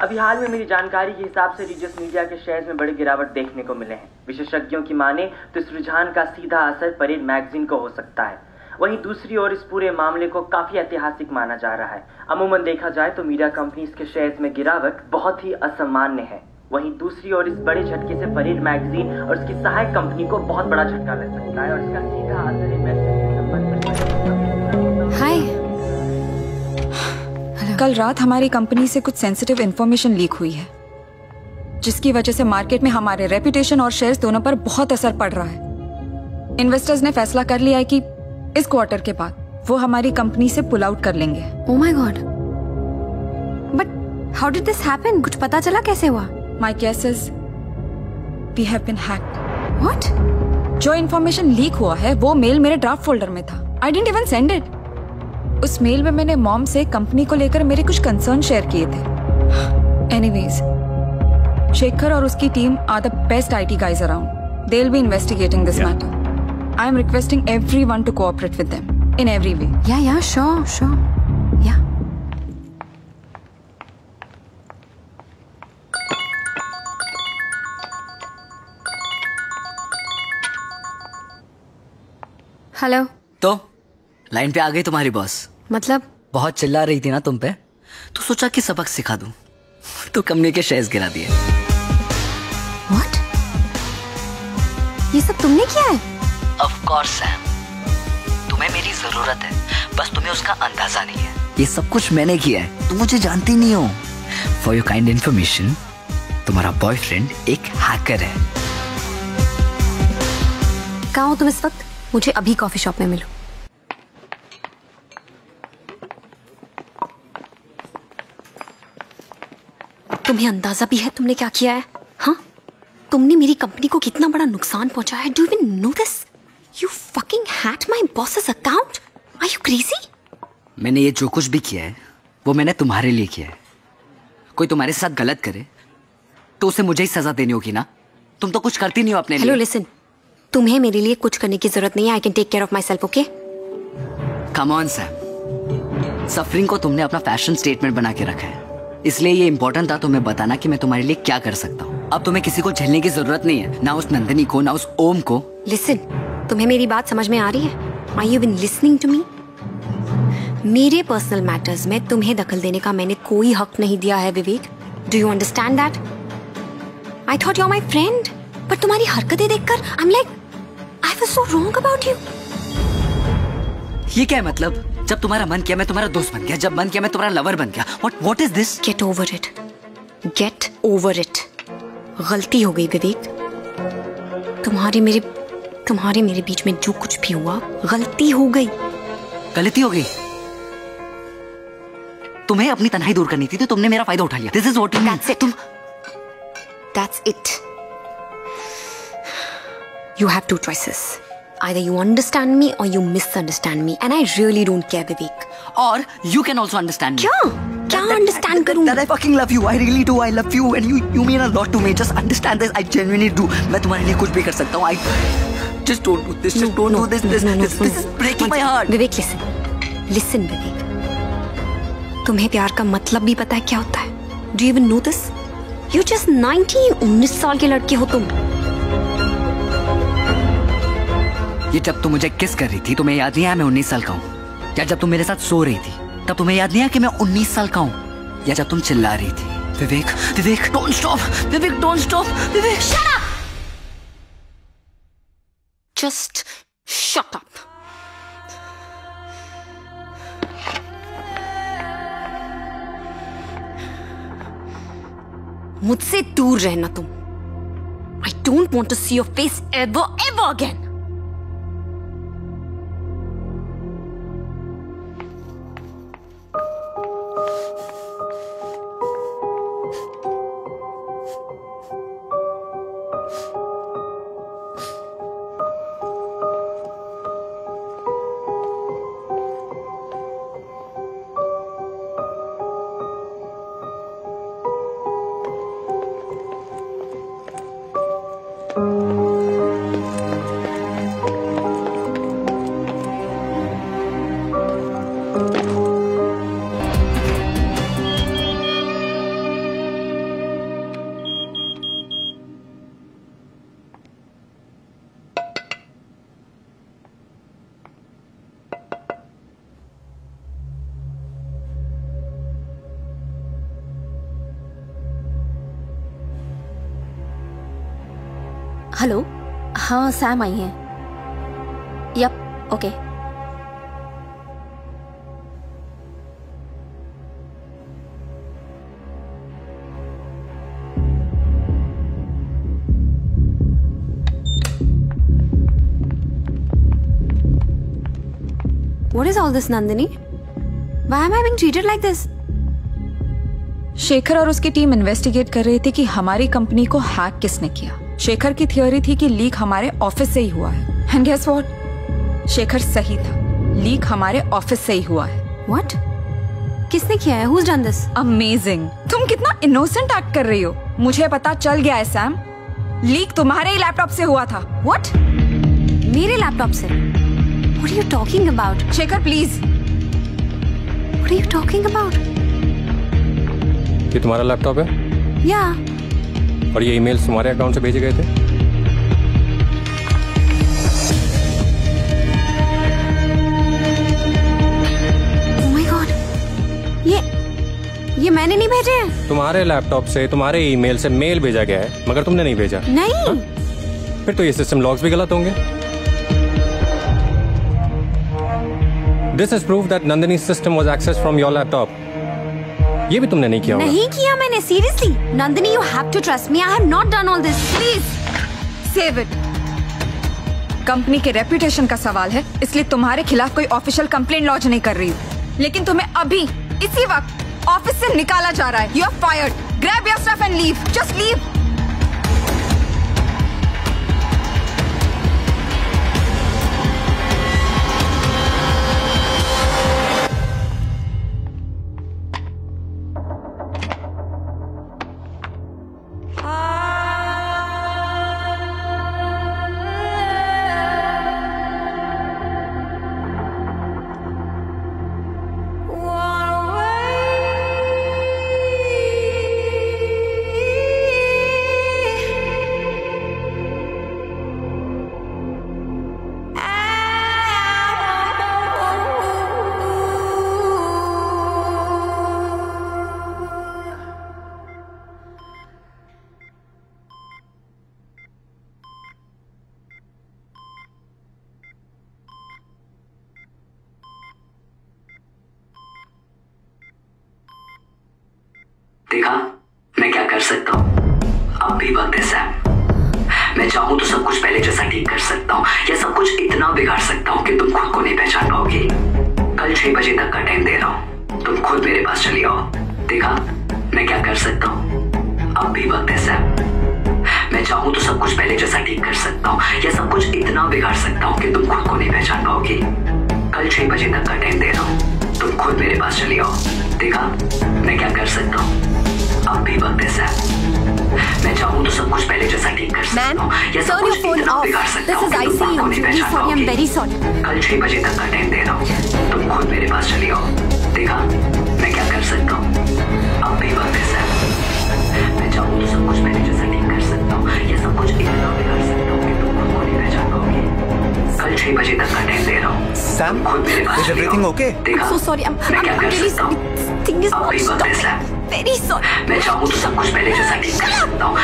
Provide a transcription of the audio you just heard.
अभी हाल में मेरी जानकारी के हिसाब से रिजियस मीडिया के शेयर्स में बड़ी गिरावट देखने को मिले हैं। विशेषज्ञों की माने तो इस रुझान का सीधा असर परेड मैगजीन को हो सकता है। वहीं दूसरी ओर इस पूरे मामले को काफी ऐतिहासिक माना जा रहा है। अमूमन देखा जाए तो मीडिया कंपनीज के शेयर्स में गिरावट बहुत ही असामान्य है। वहीं दूसरी ओर इस बड़े झटके से परेड मैगजीन और उसकी सहायक कंपनी को बहुत बड़ा झटका लग सकता है और इसका सीधा असर इन्वेस्टर्स के संबंध में। हाय, कल रात हमारी कंपनी से कुछ सेंसिटिव इंफॉर्मेशन लीक हुई है, जिसकी वजह से मार्केट में हमारे रेपुटेशन और शेयर्स दोनों पर बहुत असर पड़ रहा है। इन्वेस्टर्स ने फैसला कर लिया है कि इस क्वार्टर के बाद वो हमारी कंपनी से पुल आउट कर लेंगे। Oh my god, but how did this happen? कुछ पता चला कैसे हुआ? My guess is we have been hacked. What? जो इन्फॉर्मेशन लीक हुआ है वो मेल मेरे ड्राफ्ट फोल्डर में था। I didn't even send it. उस मेल में मैंने मॉम से कंपनी को लेकर मेरे कुछ कंसर्न शेयर किए थे। एनीवेज, शेखर और उसकी team are the best IT guys around. They'll be investigating this matter. I am requesting everyone to cooperate with them in every way. Yeah, sure. Yeah. Hello. तो line पे आ गई तुम्हारी boss. मतलब? बहुत चिल्ला रही थी ना तुम पे, तो सोचा कि सबक सिखा दूं, तो कंपनी के शेयर्स गिरा दिए। What? ये सब तुमने किया है? Of course सैम, तुम्हें मेरी जरूरत है, बस तुम्हें उसका अंदाजा नहीं है। ये सब कुछ मैंने किया है, तुम मुझे जानती नहीं हो। फॉर योर काइंड इन्फॉर्मेशन, तुम्हारा बॉयफ्रेंड एक हैकर है। कहाँ हो तुम इस वक्त? मुझे अभी कॉफी शॉप में मिलो। तुम्हें अंदाजा भी है तुमने क्या किया है? हाँ, तुमने मेरी कंपनी को कितना बड़ा नुकसान पहुंचाया है। Do you even know this? You fucking hacked my boss's account. Are you crazy? मैंने ये जो कुछ भी किया है वो मैंने तुम्हारे लिए किया है। कोई तुम्हारे साथ गलत करे तो उसे मुझे ही सजा देनी होगी ना। तुम तो कुछ करती नहीं हो अपने लिए। हेलो लिसन, तुम्हें मेरे लिए कुछ करने की जरूरत नहीं है। I can take care of myself, okay? Come on Sam, suffering को तुमने अपना फैशन स्टेटमेंट बना के रखा है, इसलिए ये इंपॉर्टेंट था तुम्हें बताना कि मैं तुम्हारे लिए क्या कर सकता हूँ। अब तुम्हें किसी को झेलने की जरूरत नहीं है, ना उस नंदिनी को, ना उस ओम को। लिसन, तुम्हें मेरी बात समझ में आ रही है? Are you even listening to me? मेरे पर्सनल मैटर्स में तुम्हें दखल देने का मैंने कोई हक नहीं दिया है Vivek. Do you understand that? I thought you are my friend, but तुम्हारी हरकतें देखकर I am like I was so wrong about you. ये क्या है मतलब? जब तुम्हारा मन किया मैं तुम्हारा दोस्त बन गया, जब मन किया मैं तुम्हारा लवर बन गया। What is this? Get over it. Get over it. गलती हो गई विवेक। तुम्हारे मेरे बीच में जो कुछ भी हुआ गलती हो गई। गलती हो गई? तुम्हें अपनी तन्हाई दूर करनी थी तो तुमने मेरा फायदा उठा लिया। This is what you mean. That's it. That's it. You have two choices. Either you understand me or you misunderstand me, and I really don't care, Vivek. Or you can also understand me. क्या understand करूँ? That I fucking love you. I really do. I love you, and you mean a lot to me. Just understand this. I genuinely do. मैं तुम्हारे लिए कुछ भी कर सकता हूँ. Just don't do this. Just don't do this. This is breaking my heart. Vivek, listen, Vivek. तुम्हें प्यार का मतलब भी पता है क्या होता है? Do you even know this? You're just 19. 19 साल के लड़के हो तुम। ये जब तुम मुझे किस कर रही थी तुम्हें याद नहीं आया मैं 19 साल का हूँ? या जब तुम मेरे साथ सो रही थी तब तुम्हें याद नहीं आया कि मैं 19 साल का हूँ? या जब तुम चिल्ला रही थी Vivek don't stop, Vivek don't stop, Vivek shut up, just shut up. मुझसे दूर रहना तुम। I don't want to see your face ever again. Hello, हाँ सैम आई है। Yup, okay. What is all this, Nandini? Why am I being treated like this? Shekhar और उसकी team investigate कर रही थी कि हमारी कंपनी को हैक किसने किया। शेखर की थ्योरी थी कि लीक हमारे ऑफिस से ही हुआ है। And guess what? शेखर सही था, लीक हमारे ऑफिस से ही हुआ है। What? किसने किया है? Who's done this? अमेजिंग, तुम कितना इनोसेंट एक्ट कर रही हो। मुझे पता चल गया है सैम, लीक तुम्हारे ही लैपटॉप से हुआ था। What? मेरे लैपटॉप से? What are you talking about? Shekhar please. What are you talking about? ये तुम्हारा लैपटॉप है? Yeah. और ये ईमेल्स तुम्हारे अकाउंट से भेजे गए थे? Oh my God. ये मैंने नहीं भेजे हैं। तुम्हारे लैपटॉप से तुम्हारे ईमेल से मेल भेजा गया है, मगर तुमने नहीं भेजा। नहीं। हा? फिर तो ये सिस्टम लॉग्स भी गलत होंगे। This is proof that Nandini's system was accessed from your laptop. ये भी तुमने नहीं किया होगा। नहीं किया मैंने, seriously. Nandini, you have to trust me. I have not done all this. Please save it. Company के रेपुटेशन का सवाल है, इसलिए तुम्हारे खिलाफ कोई ऑफिशियल कंप्लेंट लॉन्च नहीं कर रही हूँ, लेकिन तुम्हें अभी इसी वक्त ऑफिस से निकाला जा रहा है। You are fired. Grab your stuff and leave. Just leave. देखा मैं क्या कर सकता हूँ। अब भी वक्त है सैम, मैं चाहूँ तो सब कुछ पहले जैसा ठीक कर सकता हूँ, या सब कुछ इतना बिगाड़ सकता हूँ कि तुम खुद को नहीं पहचान पाओगे। कल 6 बजे तक का टाइम दे रहा हूँ, तुम खुद मेरे पास चली आओ। देखा मैं क्या कर सकता हूँ। अब भी वक्त है सैम, मैं चाहूँ तो सब कुछ पहले जैसा ठीक कर सकता हूँ, या सब कुछ इतना बिगाड़ सकता हूँ कि तुम खुद को नहीं पहचान पाओगे। कल 6 बजे तक का टाइम दे रहा हूँ, तुम खुद मेरे पास चली आओ। देखा मैं क्या कर सकता हूँ। अब भी वक्त है सैम, मैं चाहूँ तो सब कुछ पहले जैसा ठीक कर सकता हूँ, या सब कुछ इतना बिगाड़ सकता हूँ कि तुम खुद को नहीं पहचान पाओगे। कल 6 बजे तक का टाइम दे रहा हूँ, तुम खुद मेरे पास चली आओ। देखा मैं क्या कर सकता हूँ। अब भी वक्त है सैम, मैं चाहूँ तो सब कुछ पहले जैसा ठीक कर सकता हूँ, या सब कुछ इतना बिगाड़ सकता हूँ कि तुम खुद को नहीं पहचान पाओगे। कल 6 बजे तक का टाइम दे रहा हूँ, सैम, खुद मेरे पास is everything okay? देखा so sorry. मैं क्या कर सकता हूँ। अब भी वक्त है सैम, Very sorry. मैं चाहूँ तो सब कुछ पहले जैसा ठीक कर सकता हूँ,